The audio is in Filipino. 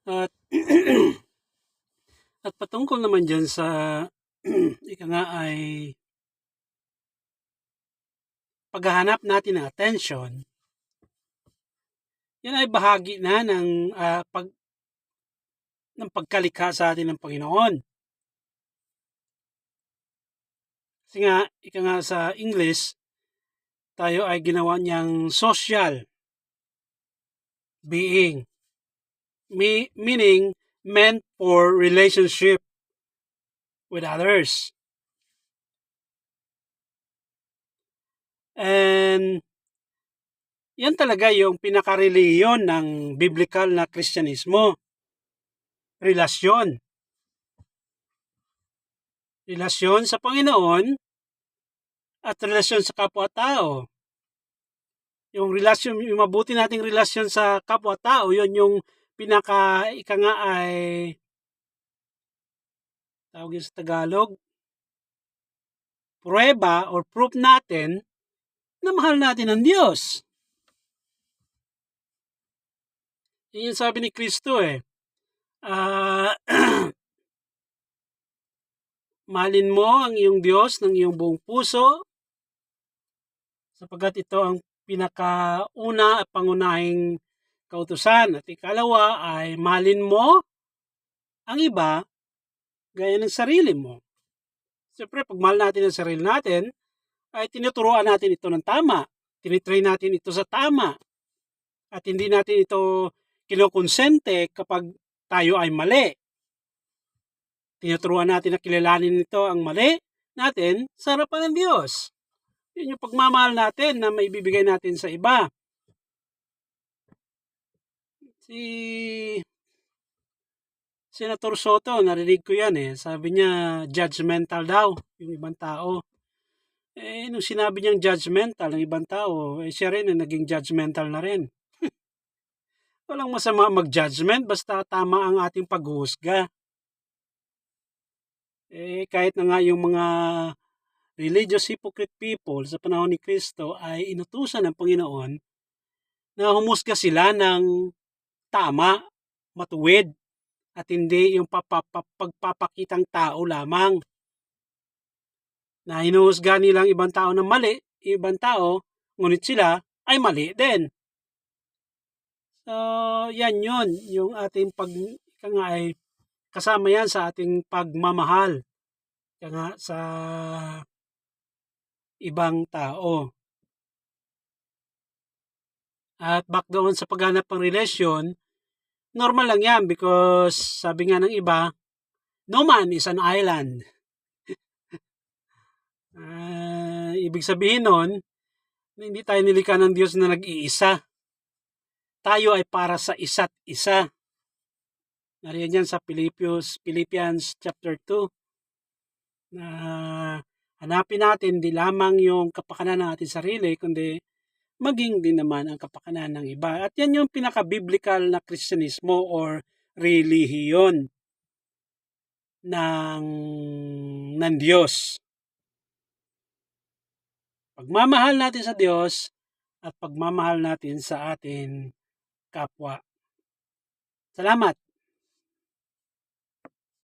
At at patungkol naman diyan sa ika nga ay paghahanap natin ng attention, yan ay bahagi na ng pagkalikha sa atin ng Panginoon. Kasi nga, ika nga sa English, tayo ay ginawa niyang social being. Meaning, meant for relationship with others. And yan talaga yung pinaka-reliyon ng biblical na Kristyanismo. Relasyon. Relasyon sa Panginoon at relasyon sa kapwa-tao. Yung relasyon, yung mabuti nating relasyon sa kapwa-tao, yun yung ika nga ay tawag sa Tagalog, pruweba or proof natin na mahal natin ang Diyos. Yun yung sabi ni Kristo mahalin mo ang iyong Diyos ng iyong buong puso sapagkat ito ang pinakauna at pangunahing kautusan. At ikalawa ay mahalin mo ang iba gaya ng sarili mo. Siyempre, pag mahal natin ang sarili natin, ay tinuturuan natin ito ng tama. Tinitrain natin ito sa tama. At hindi natin ito kinokonsente kapag tayo ay mali. Tinuturuan natin na kilalanin ito ang mali natin sa harapan ng Diyos. Yun yung pagmamahal natin na maibibigay natin sa iba. Si Senator Soto, narinig ko yan Sabi niya, judgmental daw yung ibang tao. Nung sinabi niyang judgmental ng ibang tao, siya rin naging judgmental na rin. Walang masama mag-judgment basta tama ang ating paghuhusga. Kahit na nga yung mga religious hypocrite people sa panahon ni Kristo ay inutusan ng Panginoon na humusga sila ng tama, matuwid, at hindi yung pagpapakitang tao lamang. Na hinuhusga nilang ibang tao ng mali, ibang tao, ngunit sila ay mali din. So, yan yun, yung ating ay kasama yan sa ating pagmamahal sa ibang tao. At back doon sa paghanap ng relasyon, normal lang yan because sabi nga ng iba, no man is an island. Ibig sabihin nun, hindi tayo nilikha ng Diyos na nag-iisa. Tayo ay para sa isa't isa. Nariyan yan sa Philippians chapter 2. Na hanapin natin di lamang yung kapakanan ng ating sarili, kundi maging din naman ang kapakanan ng iba. At yan yung pinaka-biblical na Kristyanismo or relihiyon ng Diyos. Pagmamahal natin sa Diyos at pagmamahal natin sa ating kapwa. Salamat.